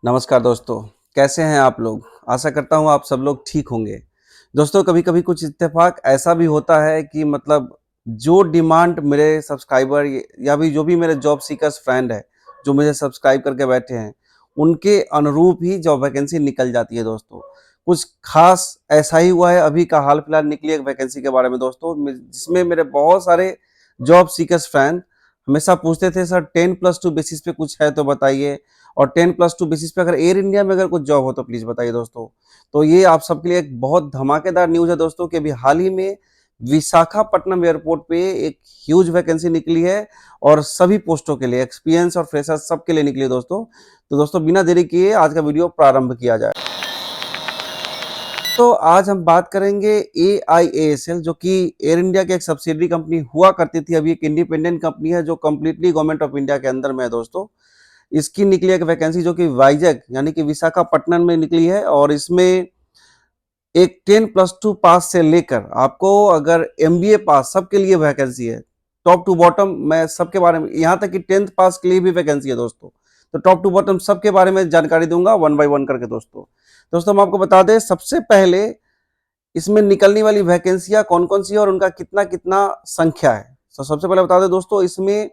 नमस्कार दोस्तों, कैसे हैं आप लोग? आशा करता हूँ आप सब लोग ठीक होंगे। दोस्तों कभी-कभी कुछ इत्तेफ़ाक ऐसा भी होता है कि मतलब जो डिमांड मेरे सब्सक्राइबर या भी जो भी मेरे जॉब सीकर्स फ्रेंड हैं, जो मुझे सब्सक्राइब करके बैठे हैं, उनके अनुरूप ही जॉब वैकेंसी निकल जाती है दोस्तों। कुछ ख़ास ऐसा ही हुआ है, अभी का हाल-फिलहाल निकली एक वैकेंसी के बारे में दोस्तों जिसमें मेरे बहुत सारे जॉब सीकर्स फ्रेंड हमेशा पूछते थे सर 10+2 बेसिस पे कुछ है तो बताइए और 10+2 बेसिस पे अगर एयर इंडिया में अगर कुछ जॉब हो तो प्लीज़ बताइए दोस्तों। तो ये आप सबके लिए एक बहुत धमाकेदार न्यूज़ है दोस्तों कि अभी हाल ही में विशाखापट्टनम एयरपोर्ट पे एक ह्यूज वैकेंसी निकली है और सभी पोस्टों के लिए एक्सपीरियंस और फ्रेशर्स सबके लिए निकली है दोस्तों। तो दोस्तों बिना देरी किए आज का वीडियो प्रारंभ किया जाए। तो आज हम बात करेंगे एआईएएसएल जो कि एयर इंडिया की एक सब्सिडियरी कंपनी हुआ करती थी, अभी एक इंडिपेंडेंट कंपनी है जो कंप्लीटली गवर्नमेंट ऑफ इंडिया के अंदर में है दोस्तों। इसकी निकली एक वैकेंसी जो कि वाइजैक यानी कि विशाखापट्टनम में निकली है और इसमें एक 10+2 पास से लेकर आपको अगर एमबीए पास सबके लिए वैकेंसी है। टॉप टू बॉटम मैं सबके बारे में, यहाँ तक कि 10th पास के लिए भी वैकेंसी है दोस्तों। तो टॉप टू बॉटम सबके बारे में जानकारी दूंगा वन बाय वन करके दोस्तों। दोस्तों हम आपको बता दें सबसे पहले इसमें निकलने वाली वैकेंसियां कौन-कौन सी है और उनका कितना-कितना संख्या है। तो सबसे पहले बता दें दोस्तों इसमें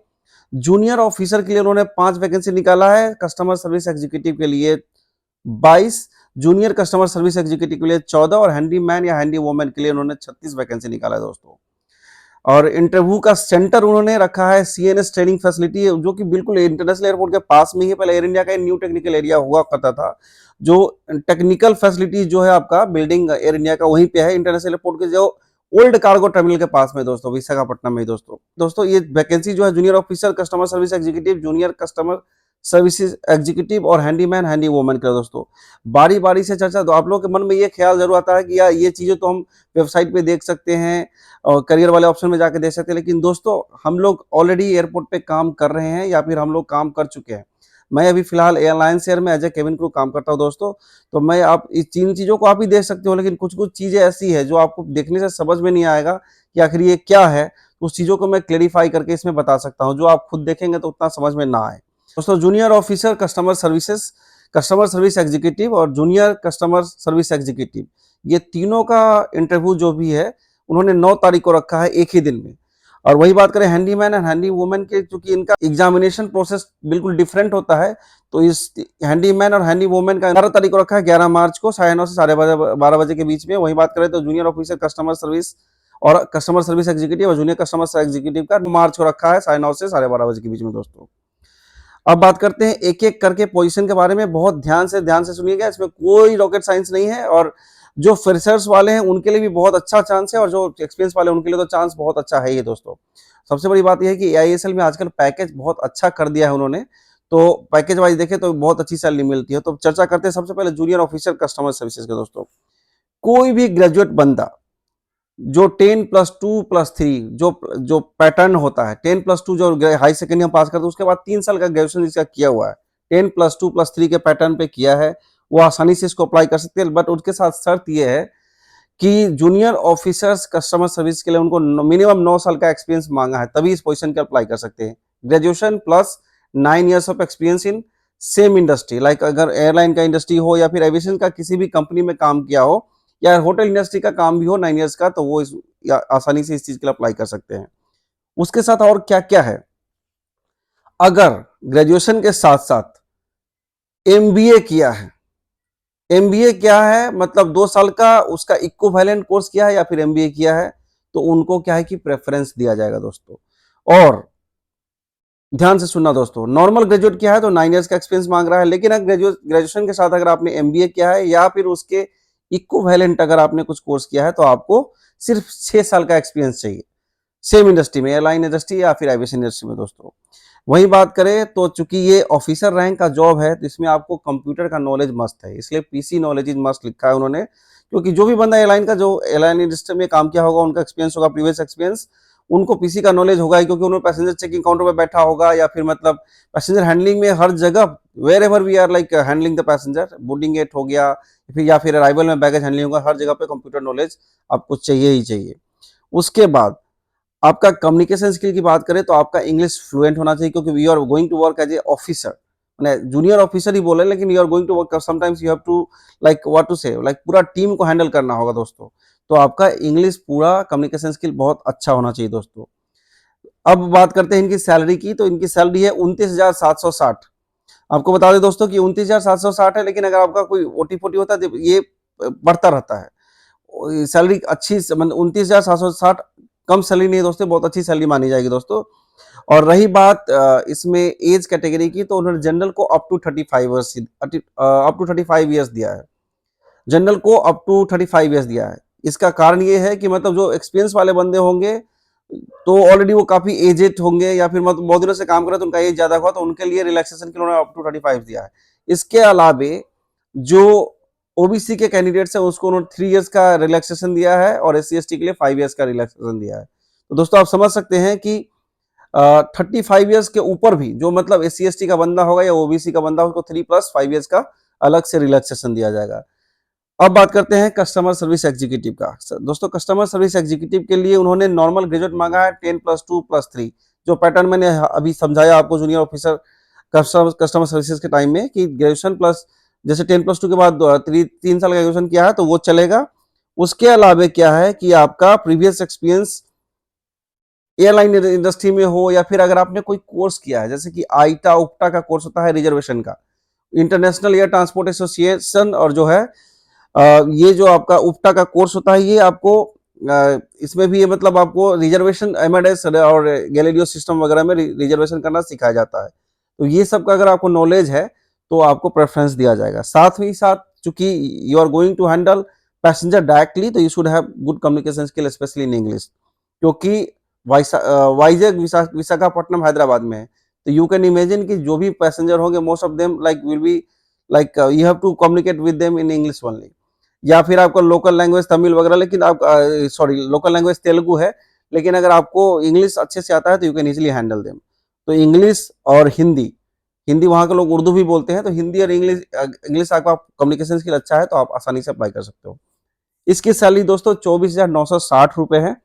जूनियर ऑफिसर के लिए उन्होंने 5 वैकेंसी निकाला है, कस्टमर सर्विस एग्जीक्यूटिव के लिए 22, जूनियर कस्टमर सर्विस एग्जीक्यूटिव के लिए 14 और हैंडीमैन या हैंडी वूमन के लिए उन्होंने 36 वैकेंसी निकाला है दोस्तों। और इंटरव्यू का सेंटर उन्होंने रखा है सीएनएस ट्रेनिंग फैसिलिटी जो कि बिल्कुल इंटरनेशनल एयरपोर्ट के पास में ही पहले एयर इंडिया का न्यू टेक्निकल एरिया हुआ करता था। जो टेक्निकल फैसिलिटीज जो है आपका बिल्डिंग एयर इंडिया का वहीं पे है इंटरनेशनल एयरपोर्ट के जो ओल्ड कार्गो टर्मिनल के पास में दोस्तों विशाखापट्टनम में दोस्तों ये वैकेंसी जो है junior officer customer service executive junior customer services executive और हैंडीमैन हैंडी वूमन का दोस्तों बारी बारी से चर्चा। तो आप लोगों के मन में ये ख्याल जरूर आता है कि यार ये चीजें तो हम वेबसाइट पे देख सकते हैं और करियर वाले ऑप्शन में जाके देख सकते हैं, लेकिन दोस्तों हम लोग ऑलरेडी एयरपोर्ट पे काम कर रहे हैं या फिर हम लोग काम कर चुके हैं। मैं अभी फिलहाल एयरलाइंस एयर में एज ए केबिन क्रू काम करता हूं दोस्तों। तो मैं आप इस तीन चीजों को आप ही देख सकते हो, लेकिन कुछ कुछ चीजें ऐसी है जो आपको देखने से समझ में नहीं आएगा कि आखिर ये क्या है। तो उस चीजों को मैं क्लेरिफाई करके इसमें बता सकता हूँ, जो आप खुद देखेंगे तो उतना समझ में ना आए। दोस्तों junior officer customer services customer service executive और जूनियर कस्टमर सर्विस एग्जीक्यूटिव ये तीनों का इंटरव्यू जो भी है उन्होंने 9 तारीख को रखा है एक ही दिन में। और वही बात करें हैंडीमैन एंड हैंडी वुमेन के, क्योंकि इनका एग्जामिनेशन प्रोसेस बिल्कुल डिफरेंट होता है, तो इस हैंडीमैन और हैंडी वुमेन का 11 तारीख को रखा है 11 मार्च को 9:30 से 12:30 बजे के बीच में। वही बात करें तो जूनियर ऑफिसर कस्टमर सर्विस और कस्टमर सर्विस एग्जीक्यूटिव और जूनियर कस्टमर एग्जीक्यूटिव का मार्च को रखा है 9:30 से 12:30 बजे के बीच में दोस्तों। अब बात करते हैं एक एक करके पोजीशन के बारे में, बहुत ध्यान से सुनिएगा, इसमें कोई रॉकेट साइंस नहीं है और जो फ्रेशर्स वाले हैं उनके लिए भी बहुत अच्छा चांस है और जो एक्सपीरियंस वाले हैं उनके लिए तो चांस बहुत अच्छा है ही दोस्तों। सबसे बड़ी बात यह है कि एआईएसएल में आजकल पैकेज बहुत अच्छा कर दिया है उन्होंने, तो पैकेज वाइज देखें तो बहुत अच्छी सैलरी मिलती है। तो चर्चा करते हैं सबसे पहले जूनियर ऑफिसर कस्टमर सर्विसेज के दोस्तों। कोई भी ग्रेजुएट बंदा जो 10+2+3 जो जो पैटर्न होता है 10+2 जो हाई सेकेंडरी हम पास करते हैं उसके बाद 3 साल का ग्रेजुएशन इसका किया हुआ है, 10+2+3 के पैटर्न पे किया है, वो आसानी से इसको अप्लाई कर सकते हैं। बट उसके साथ शर्त ये है कि जूनियर ऑफिसर्स कस्टमर सर्विस के लिए उनको मिनिमम 9 साल का एक्सपीरियंस मांगा है, तभी इस पोजीशन के अप्लाई कर सकते हैं। Graduation plus 9 years of experience in same industry, like अगर एयरलाइन का इंडस्ट्री हो या फिर एविएशन का किसी भी कंपनी में काम किया हो या होटल इंडस्ट्री का काम भी हो 9 इयर्स का, तो वो आसानी से इस चीज के लिए अप्लाई कर सकते हैं। उसके साथ और क्या क्या है, अगर ग्रेजुएशन के साथ साथ एमबीए किया है, एमबीए क्या है मतलब 2 साल का उसका इक्विवेलेंट कोर्स किया है या फिर एमबीए किया है, तो उनको क्या है कि प्रेफरेंस दिया जाएगा दोस्तों। और ध्यान से सुनना दोस्तों, नॉर्मल ग्रेजुएट किया है तो 9 इयर्स का एक्सपीरियंस मांग रहा है, लेकिन अगर ग्रेजुएशन के साथ अगर आपने एमबीए किया है या फिर उसके इक्विवेलेंट अगर आपने कुछ कोर्स किया है तो आपको सिर्फ 6 साल का एक्सपीरियंस चाहिए सेम इंडस्ट्री में, एयरलाइन इंडस्ट्री या फिर एविएशन इंडस्ट्री में दोस्तों। वही बात करें तो चूंकि ये ऑफिसर रैंक का जॉब है तो इसमें आपको कंप्यूटर का नॉलेज मस्ट है, इसलिए पीसी नॉलेज इज मस्ट लिखा है उन्होंने, क्योंकि जो भी बंदा एयरलाइन का जो एयरलाइन इंडस्ट्री में काम किया होगा उनका एक्सपीरियंस होगा, प्रीवियस एक्सपीरियंस, उनको पीसी का नॉलेज होगा ही, क्योंकि उन्होंने पैसेंजर चेकिंग काउंटर पे बैठा होगा या फिर मतलब पैसेंजर हैंडलिंग में हर जगह wherever we are like handling the passenger, boarding gate हो गया फिर या फिर अराइवल में बैगेज हैंडलिंग होगा, हर जगह पे कंप्यूटर नॉलेज आपको चाहिए ही चाहिए। उसके बाद आपका कम्युनिकेशन स्किल की बात करें तो आपका इंग्लिश फ्लुएंट होना चाहिए, क्योंकि we are going to work as a officer, मैंने जूनियर ऑफिसर ही बोले, लेकिन you are going to work, sometimes you have to like what to say, like पूरा टीम को हैंडल करना होगा दोस्तों। तो आपका इंग्लिश पूरा कम्युनिकेशन स्किल बहुत अच्छा होना चाहिए दोस्तों। अब बात करते हैं इनकी सैलरी की, तो इनकी सैलरी है 29,760। आपको बता दें दोस्तों कि 29,760 है, लेकिन अगर आपका कोई ओटी फोटी होता है तो ये बढ़ता रहता है। सैलरी अच्छी, मतलब 29,760 कम सैलरी नहीं है दोस्तों, बहुत अच्छी सैलरी मानी जाएगी दोस्तों। और रही बात इसमें एज कैटेगरी की, तो उन्होंने जनरल को अप टू 35 ईयर्स दिया है। जनरल को अप टू 35 ईयर्स दिया है। इसका कारण ये है कि मतलब जो एक्सपीरियंस वाले बंदे होंगे तो ऑलरेडी वो काफी एजेड होंगे, या फिर मतलब बहुत दिनों से काम कर रहे हैं तो उनका एज ज्यादा हुआ, तो उनके लिए रिलैक्सेशन के लिए उन्होंने अप टू 35 दिया है। इसके अलावे जो ओबीसी के कैंडिडेट्स हैं उसको उन्होंने 3 इयर्स का रिलैक्सेशन दिया है, और एससी एसटी के लिए 5 इयर्स का रिलैक्सेशन दिया है। तो दोस्तों आप समझ सकते हैं कि 35 ईयर्स के ऊपर भी जो मतलब एससी एसटी का बंदा होगा या ओबीसी का बंदा, उसको 3+5 ईयर्स का अलग से रिलैक्सेशन दिया जाएगा। अब बात करते हैं कस्टमर सर्विस एग्जीक्यूटिव का। दोस्तों कस्टमर सर्विस एग्जीक्यूटिव के लिए उन्होंने नॉर्मल ग्रेजुएट मांगा है 10+2+3, जो पैटर्न मैंने अभी समझाया आपको जूनियर ऑफिसर कस्टमर सर्विसेज के टाइम में, कि ग्रेजुएशन प्लस जैसे 10+2 के बाद 3 साल का ग्रेजुएशन किया है तो वो चलेगा। उसके अलावा क्या है कि आपका प्रीवियस एक्सपीरियंस एयरलाइन इंडस्ट्री में हो, या फिर अगर आपने कोई कोर्स किया है, जैसे कि आईटा उक्टा का कोर्स होता है रिजर्वेशन का, इंटरनेशनल एयर ट्रांसपोर्ट एसोसिएशन, और जो है ये जो आपका उफ्टा का कोर्स होता है, ये आपको इसमें भी ये मतलब आपको रिजर्वेशन एमएडएस और गैलीलियो सिस्टम वगैरह में रिजर्वेशन करना सिखाया जाता है। तो ये सब का अगर आपको नॉलेज है तो आपको प्रेफरेंस दिया जाएगा। साथ ही साथ चूंकि you are going to handle passenger directly, तो you should have good communication skill specially in English, क्योंकि वाइजैग विशाखापट्टनम हैदराबाद में है। तो यू कैन इमेजिन कि जो भी पैसेंजर होंगे most of them like will be like you have to communicate with them in English only, या फिर आपका लोकल लैंग्वेज तमिल वगैरह, लेकिन आप सॉरी लोकल लैंग्वेज तेलुगु है, लेकिन अगर आपको इंग्लिश अच्छे से आता है तो you can easily handle them. तो इंग्लिश और हिंदी, हिंदी वहाँ के लोग उर्दू भी बोलते हैं, तो हिंदी और इंग्लिश, इंग्लिश आपका कम्युनिकेशन स्किल अच्छा है तो आप आसानी से अप्लाई कर सकते हो। इसकी सैलरी दोस्तों 24,960 रुपए है।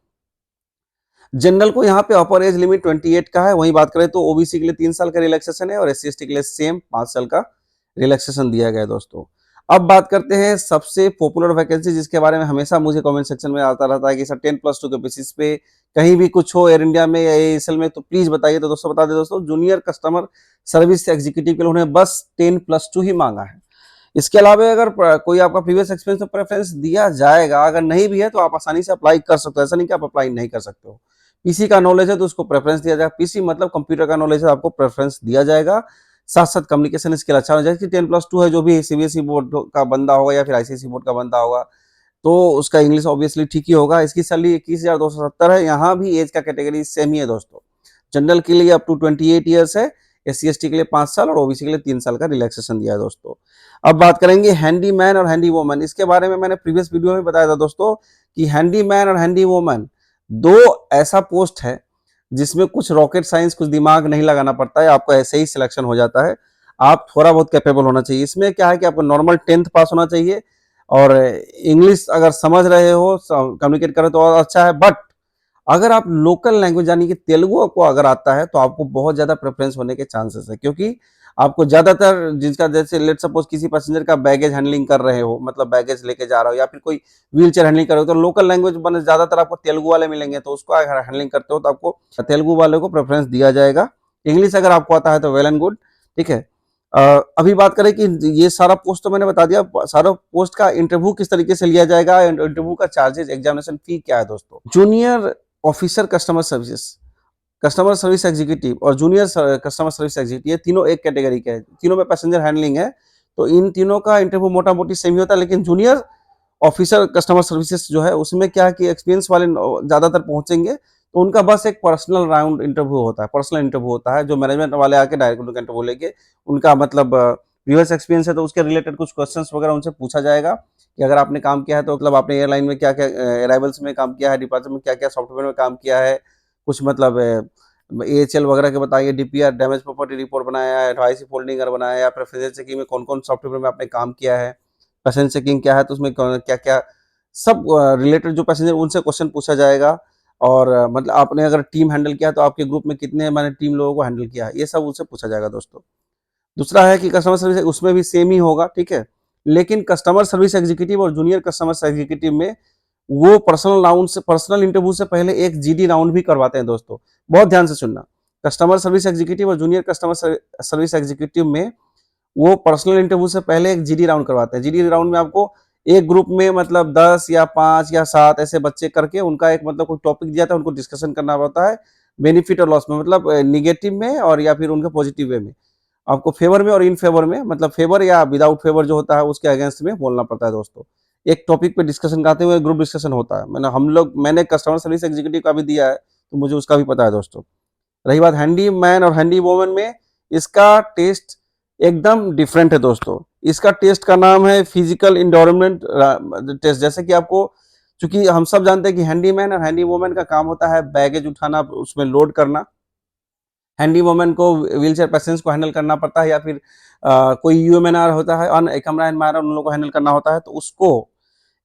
जनरल को यहाँ पे अपर एज लिमिट 28 का है। वहीं बात करें तो ओबीसी के लिए 3 साल का रिलैक्सेशन है, और एससी एसटी के लिए सेम 5 साल का रिलैक्सेशन दिया गया है दोस्तों। अब बात करते हैं सबसे पॉपुलर वैकेंसी, जिसके बारे में हमेशा मुझे कमेंट सेक्शन में आता रहता है कि सर 10+2 के बेसिस पे कहीं भी कुछ हो एयर इंडिया में या एएसएल में, तो प्लीज बताइए। तो दोस्तों बता दें दोस्तों, जूनियर कस्टमर सर्विस एग्जीक्यूटिव के लिए उन्होंने बस 10+2 ही मांगा है। इसके अलावा अगर कोई आपका प्रीवियस एक्सपीरियंस तो प्रेफरेंस दिया जाएगा, अगर नहीं भी है तो आप आसानी से अप्लाई कर सकते हो, ऐसा नहीं कि आप अप्लाई नहीं कर सकते हो। पीसी का नॉलेज है तो उसको प्रेफरेंस दिया जाएगा, पीसी मतलब कंप्यूटर का नॉलेज है, आपको प्रेफरेंस दिया जाएगा। साथ साथ कम्युनिकेशन स्किल अच्छा हो जाए कि 10+2 है, जो भी सीबीएसई बोर्ड का बंदा होगा या फिर आईसीएसई बोर्ड का बंदा होगा तो उसका इंग्लिश ऑब्वियसली ठीक ही होगा। इसकी सैलरी 21,270 है। यहाँ भी एज का कैटेगरी सेम ही है दोस्तों। जनरल के लिए अप टू 28 ईयर्स है, एससी एसटी के लिए 5 साल और ओबीसी के लिए 3 साल का रिलैक्सेशन दिया है दोस्तों। अब बात करेंगे हैंडीमैन और हैंडी वोमन। इसके बारे में मैंने प्रीवियस वीडियो में बताया था दोस्तों कि हैंडीमैन और हैंडी वोमन दो ऐसा पोस्ट है जिसमें कुछ रॉकेट साइंस, कुछ दिमाग नहीं लगाना पड़ता है, आपका ऐसे ही सिलेक्शन हो जाता है। आप थोड़ा बहुत कैपेबल होना चाहिए। इसमें क्या है कि आपको नॉर्मल 10th पास होना चाहिए, और इंग्लिश अगर समझ रहे हो, कम्युनिकेट करें तो और अच्छा है। बट अगर आप लोकल लैंग्वेज यानी कि तेलुगु को अगर आता है तो आपको बहुत ज्यादा प्रेफरेंस होने के चांसेस है, क्योंकि आपको ज्यादातर जिसका, जैसे लेट सपोज किसी पैसेंजर का बैगेज हैंडलिंग कर रहे हो, मतलब बैगेज लेके जा रहा हो, या फिर कोई व्हील चेयर हैंडलिंग कर रहे हो, तो लोकल लैंग्वेज बने ज्यादातर आपको तेलुगु वाले मिलेंगे, तो उसको अगर हैंडलिंग करते हो तो आपको तेलुगु वाले को प्रेफरेंस दिया जाएगा। इंग्लिश अगर आपको आता है तो वेल एंड गुड, ठीक है। अभी बात करें कि ये सारा पोस्ट तो मैंने बता दिया, सारा पोस्ट का इंटरव्यू किस तरीके से लिया जाएगा, इंटरव्यू का चार्जेस, एग्जामिनेशन फी क्या है दोस्तों। Junior officer customer services, customer service executive और जूनियर कस्टमर सर्विस एग्जीक्यूटिव, ये तीनों एक कैटेगरी के हैं, तीनों में पैसेंजर हैंडलिंग है। तो इन तीनों का इंटरव्यू मोटा मोटी सेम ही होता है, लेकिन जूनियर ऑफिसर कस्टमर सर्विसेज जो है उसमें क्या है कि एक्सपीरियंस वाले ज्यादातर पहुंचेंगे, तो उनका बस एक पर्सनल राउंड इंटरव्यू होता है, पर्सनल इंटरव्यू होता है, जो मैनेजमेंट वाले आके डायरेक्ट उनका इंटरव्यू लेके उनका मतलब प्रीवियस एक्सपीरियंस है तो उसके रिलेटेड कुछ क्वेश्चंस वगैरह उनसे पूछा जाएगा कि अगर आपने काम किया है तो मतलब आपने एयरलाइन में क्या क्या अराइवल्स में काम किया है, डिपार्चर में क्या क्या सॉफ्टवेयर में काम किया है, कुछ मतलब एएचएल वगैरह के बताइए, डीपीआर डैमेज प्रॉपर्टी रिपोर्ट बनाया है, एडवाइस फोल्डिंगर बनाया है, या फिर पैसेंजर चेकिंग में कौन कौन सॉफ्टवेयर में आपने काम किया है, पैसेंजर चेकिंग क्या है तो उसमें क्या क्या सब रिलेटेड जो पैसेंजर उनसे क्वेश्चन पूछा जाएगा। और मतलब आपने अगर टीम हैंडल किया तो आपके ग्रुप में कितने मैंने टीम लोगों को हैंडल किया है, ये सब उनसे पूछा जाएगा दोस्तों। दूसरा है कि कस्टमर सर्विस उसमें भी सेम ही होगा, ठीक है, लेकिन कस्टमर सर्विस एग्जीक्यूटिव और जूनियर कस्टमर एग्जीक्यूटिव में वो पर्सनल इंटरव्यू से पहले एक जीडी राउंड भी करवाते हैं दोस्तों। बहुत ध्यान से सुनना, कस्टमर सर्विस एग्जीक्यूटिव और जूनियर कस्टमर सर्विस एग्जीक्यूटिव में वो पर्सनल इंटरव्यू से पहले एक जीडी राउंड करवाते हैं। जीडी राउंड में आपको एक ग्रुप में मतलब 10 या 5 या 7 ऐसे बच्चे करके उनका एक मतलब कोई टॉपिक दिया था, उनको डिस्कशन करना होता है बेनिफिट और लॉस में, मतलब निगेटिव में और या फिर उनके पॉजिटिव वे में, आपको फेवर में और इन फेवर में, मतलब फेवर या विदाउट फेवर जो होता है उसके अगेंस्ट में बोलना पड़ता है दोस्तों। एक टॉपिक पे डिस्कशन करते हुए ग्रुप डिस्कशन होता है, मैंने कस्टमर सर्विस एग्जीक्यूटिव का भी दिया है तो मुझे उसका भी पता है दोस्तों। रही बात हैंडी मैन और हैंडी वोमन में, इसका टेस्ट एकदम डिफरेंट है दोस्तों। इसका टेस्ट का नाम है फिजिकल इंडोरमेंट टेस्ट। जैसे कि आपको, चूंकि हम सब जानते हैं कि हैंडीमैन और हैंडी वोमन का काम होता है बैगेज उठाना, उसमें लोड करना। हैंडी वोमन को व्हीलचेयर पेशेंट्स को हैंडल करना पड़ता है, या फिर कोई यूएमएनआर होता है, अन एकम्राइन मार उन लोगों को हैंडल करना होता है। तो उसको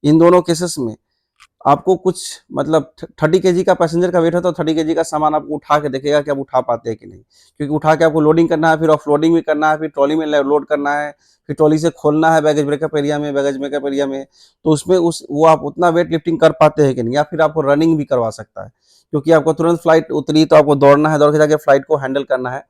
इन दोनों केसेस में आपको कुछ मतलब 30 केजी का पैसेंजर का वेट है तो 30 केजी का सामान आपको उठा के देखेगा कि आप उठा पाते हैं कि नहीं, क्योंकि उठा के आपको लोडिंग करना है, फिर ऑफलोडिंग भी करना है, फिर ट्रॉली में लोड करना है, फिर ट्रॉली से खोलना है बैगेज ब्रेकअप एरिया में, बैगेज ब्रेकअप एरिया में। तो उसमें वो आप उतना वेट लिफ्टिंग कर पाते हैं कि नहीं, या फिर आपको रनिंग भी करवा सकता है, क्योंकि आपको तुरंत फ्लाइट उतरी तो आपको दौड़ना है, दौड़ के जाके फ्लाइट को हैंडल करना है।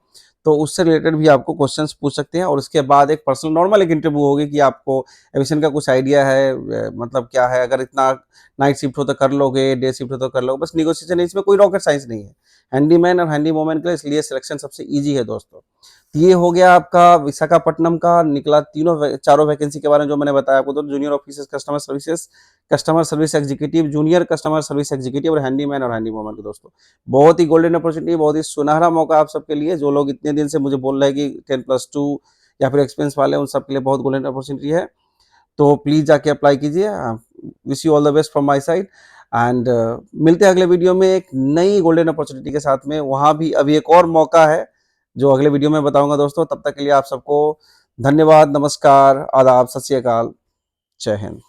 तो उससे रिलेटेड भी आपको क्वेश्चंस पूछ सकते हैं। और उसके बाद एक पर्सनल नॉर्मल एक इंटरव्यू होगी कि आपको एविएशन का कुछ आइडिया है, मतलब क्या है, अगर इतना नाइट शिफ्ट हो तो कर लोगे, डे शिफ्ट हो तो कर लोगे, बस निगोशिएशन है, इसमें कोई रॉकेट साइंस नहीं है। हैंडीमैन और हैंडी वोमन के लिए इसलिए सिलेक्शन सबसे ईजी है दोस्तों। तो ये हो गया आपका विशाखापट्टनम का निकला चारों वैकेंसी के बारे में जो मैंने बताया आपको। तो junior officers customer services, customer service executive, junior customer service executive और हैंडीमैन और हैंडी वोमन के दोस्तों बहुत ही गोल्डन अपॉर्चुनिटी, बहुत ही सुनहरा मौका आप सबके लिए। जो लोग इतने दिन से मुझे बोल रहे हैं कि 10+2 या फिर एक्सपीरियंस वाले, उन सबके लिए बहुत गोल्डन अपॉर्चुनिटी है। तो प्लीज जाके अप्लाई कीजिए। Wish you all the best from my side and मिलते हैं अगले वीडियो में एक नई गोल्डन अपॉर्चुनिटी के साथ में। वहां भी अभी एक और मौका है जो अगले वीडियो में बताऊंगा दोस्तों। तब तक के लिए आप सबको धन्यवाद, नमस्कार, आदाब, सत श्री अकाल, जय हिंद।